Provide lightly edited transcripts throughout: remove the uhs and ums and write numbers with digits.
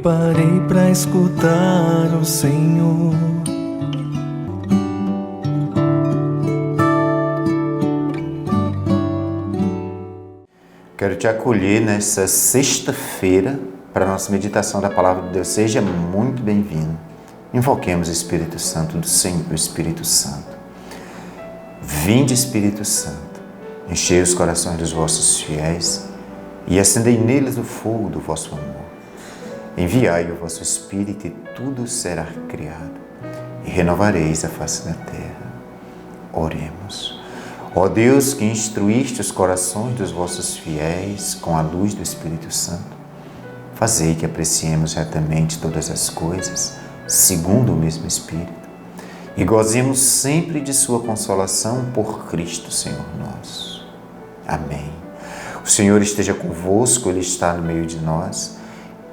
parei para escutar o Senhor. Quero te acolher nessa sexta-feira para a nossa meditação da Palavra de Deus. Seja muito bem-vindo. Invoquemos o Espírito Santo do Senhor, o Espírito Santo. Vinde, Espírito Santo, enchei os corações dos vossos fiéis e acendei neles o fogo do vosso amor. Enviai o vosso Espírito e tudo será criado e renovareis a face da terra. Oremos. Ó Deus, que instruíste os corações dos vossos fiéis com a luz do Espírito Santo, fazei que apreciemos retamente todas as coisas, segundo o mesmo Espírito, e gozemos sempre de sua consolação por Cristo, Senhor nosso. Amém. O Senhor esteja convosco, Ele está no meio de nós.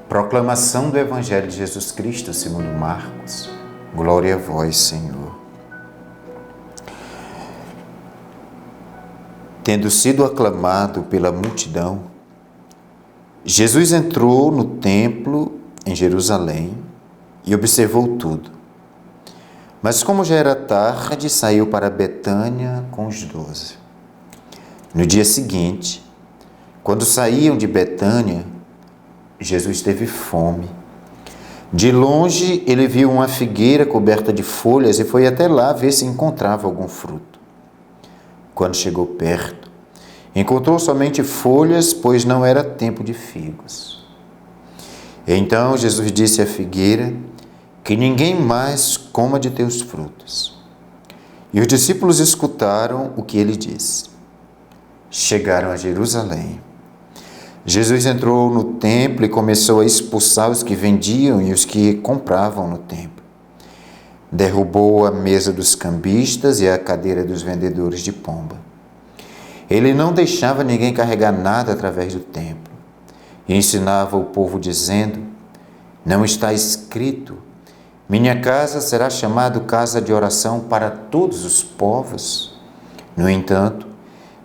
Proclamação do Evangelho de Jesus Cristo, segundo Marcos. Glória a vós, Senhor. Tendo sido aclamado pela multidão, Jesus entrou no templo em Jerusalém e observou tudo. Mas como já era tarde, saiu para Betânia com os 12. No dia seguinte, quando saíam de Betânia, Jesus teve fome. De longe, ele viu uma figueira coberta de folhas e foi até lá ver se encontrava algum fruto. Quando chegou perto, encontrou somente folhas, pois não era tempo de figos. Então Jesus disse à figueira que ninguém mais coma de teus frutos. E os discípulos escutaram o que ele disse. Chegaram a Jerusalém. Jesus entrou no templo e começou a expulsar os que vendiam e os que compravam no templo. Derrubou a mesa dos cambistas e a cadeira dos vendedores de pomba. Ele não deixava ninguém carregar nada através do templo. E ensinava o povo dizendo: não está escrito, minha casa será chamada casa de oração para todos os povos? No entanto,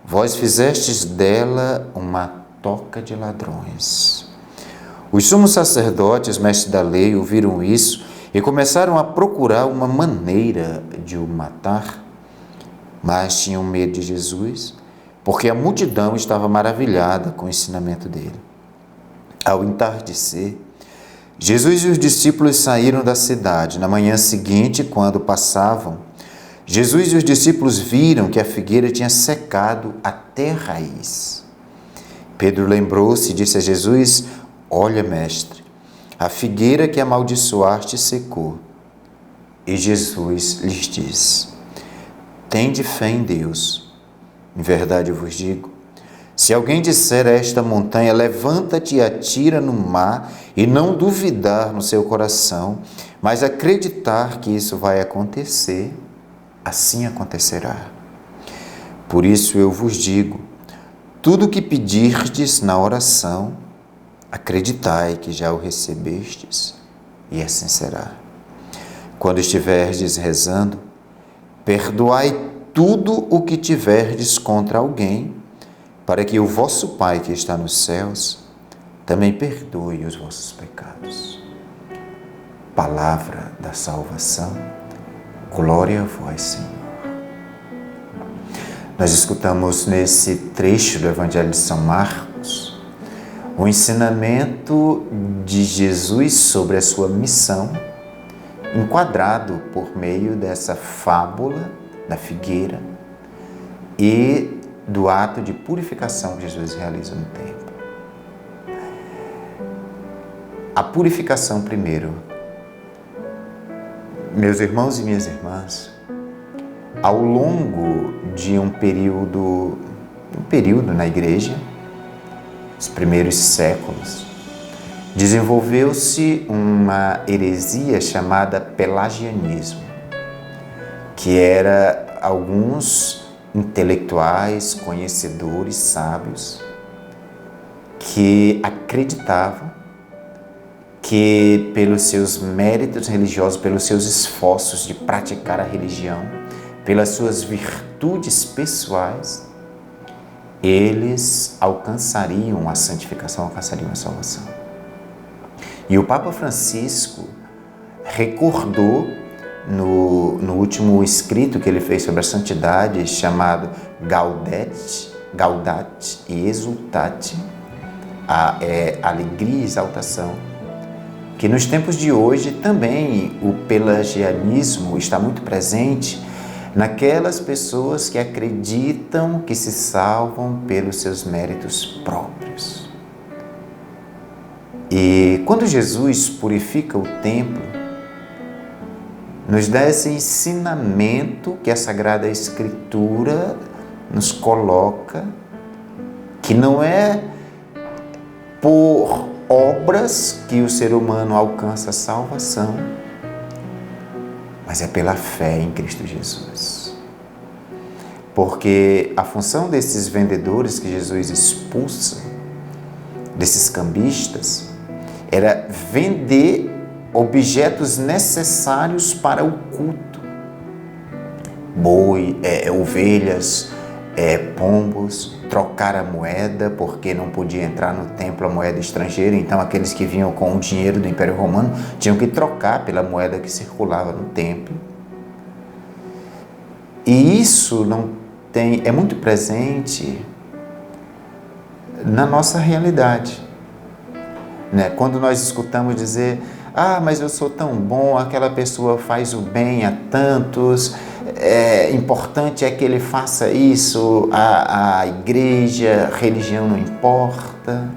vós fizestes dela uma toca de ladrões. Os sumos sacerdotes, mestres da lei, ouviram isso e começaram a procurar uma maneira de o matar, mas tinham medo de Jesus, porque a multidão estava maravilhada com o ensinamento dele. Ao entardecer, Jesus e os discípulos saíram da cidade. Na manhã seguinte, quando passavam, Jesus e os discípulos viram que a figueira tinha secado até a raiz. Pedro lembrou-se e disse a Jesus: olha, mestre, a figueira que amaldiçoaste secou. E Jesus lhes disse: tende fé em Deus. Em verdade eu vos digo, se alguém disser a esta montanha, levanta-te e atira no mar, e não duvidar no seu coração, mas acreditar que isso vai acontecer, assim acontecerá. Por isso eu vos digo, tudo o que pedirdes na oração, acreditai que já o recebestes, e assim será. Quando estiverdes rezando, perdoai tudo o que tiverdes contra alguém, para que o vosso Pai que está nos céus também perdoe os vossos pecados. Palavra da salvação, glória a vós, Senhor. Nós escutamos nesse trecho do Evangelho de São Marcos o ensinamento de Jesus sobre a sua missão, enquadrado por meio dessa fábula da figueira e do ato de purificação que Jesus realiza no templo. A purificação primeiro. Meus irmãos e minhas irmãs, ao longo de um período na igreja, os primeiros séculos, desenvolveu-se uma heresia chamada pelagianismo, que era alguns intelectuais, conhecedores, sábios, que acreditavam que pelos seus méritos religiosos, pelos seus esforços de praticar a religião, pelas suas virtudes pessoais, eles alcançariam a santificação, alcançariam a salvação. E o Papa Francisco recordou no último escrito que ele fez sobre a santidade, chamado Gaudete e Exultate, alegria e exaltação, que nos tempos de hoje também o pelagianismo está muito presente naquelas pessoas que acreditam que se salvam pelos seus méritos próprios. E quando Jesus purifica o templo, nos dá esse ensinamento que a Sagrada Escritura nos coloca, que não é por obras que o ser humano alcança a salvação, mas é pela fé em Cristo Jesus. Porque a função desses vendedores que Jesus expulsa, desses cambistas, era vender objetos necessários para o culto. Boi, ovelhas, pombos, trocar a moeda, porque não podia entrar no templo a moeda estrangeira, então aqueles que vinham com o dinheiro do Império Romano tinham que trocar pela moeda que circulava no templo. E isso é muito presente na nossa realidade. Quando nós escutamos dizer: mas eu sou tão bom, aquela pessoa faz o bem a tantos, importante é que ele faça isso, a igreja, a religião não importa.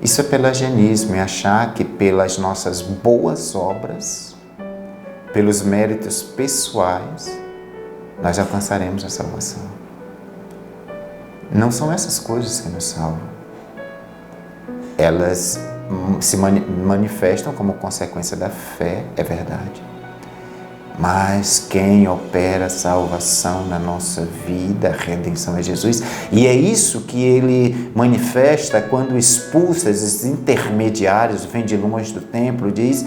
Isso é pelagianismo, é achar que pelas nossas boas obras, pelos méritos pessoais, nós alcançaremos a salvação. Não são essas coisas que nos salvam. Elas se manifestam como consequência da fé, é verdade. Mas quem opera a salvação na nossa vida, a redenção é Jesus. E é isso que ele manifesta quando expulsa esses intermediários, vendilhões do templo, diz: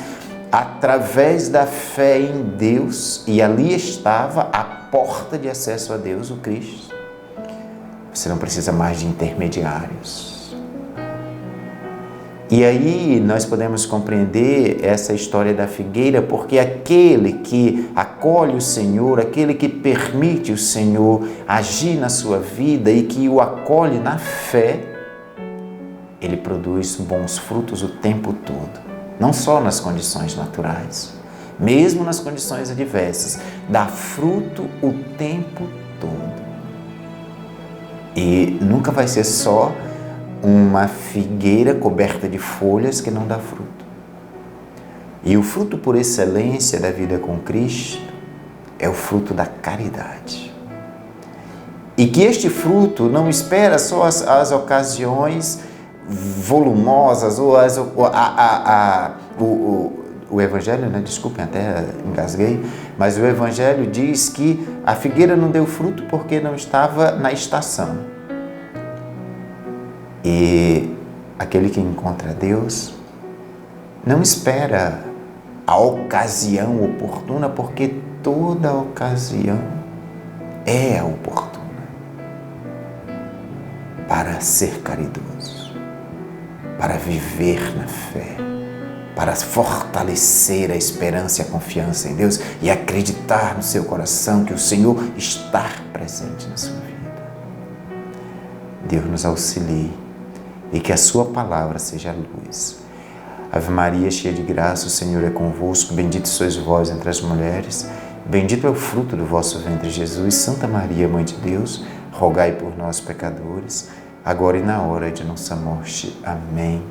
através da fé em Deus, e ali estava a porta de acesso a Deus, o Cristo. Você não precisa mais de intermediários. E aí nós podemos compreender essa história da figueira, porque aquele que acolhe o Senhor, aquele que permite o Senhor agir na sua vida e que o acolhe na fé, ele produz bons frutos o tempo todo, não só nas condições naturais, mesmo nas condições adversas, dá fruto o tempo todo. E nunca vai ser só uma figueira coberta de folhas que não dá fruto. E o fruto por excelência da vida com Cristo é o fruto da caridade. E que este fruto não espera só as ocasiões volumosas ou o Evangelho, desculpem, até engasguei, mas o Evangelho diz que a figueira não deu fruto porque não estava na estação. E aquele que encontra Deus não espera a ocasião oportuna, porque toda ocasião é oportuna para ser caridoso, para viver na fé, para fortalecer a esperança e a confiança em Deus e acreditar no seu coração que o Senhor está presente na sua vida. Deus nos auxilie e que a sua palavra seja luz. Ave Maria, cheia de graça, o Senhor é convosco, bendita sois vós entre as mulheres, bendito é o fruto do vosso ventre, Jesus. Santa Maria, Mãe de Deus, rogai por nós, pecadores, agora e na hora de nossa morte. Amém.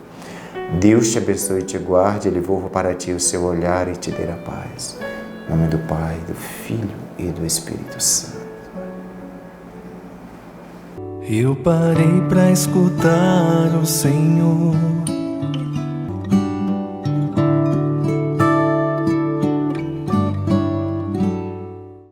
Deus te abençoe e te guarde, Ele volva para ti o seu olhar e te dê a paz. Em nome do Pai, do Filho e do Espírito Santo. Eu parei para escutar o Senhor.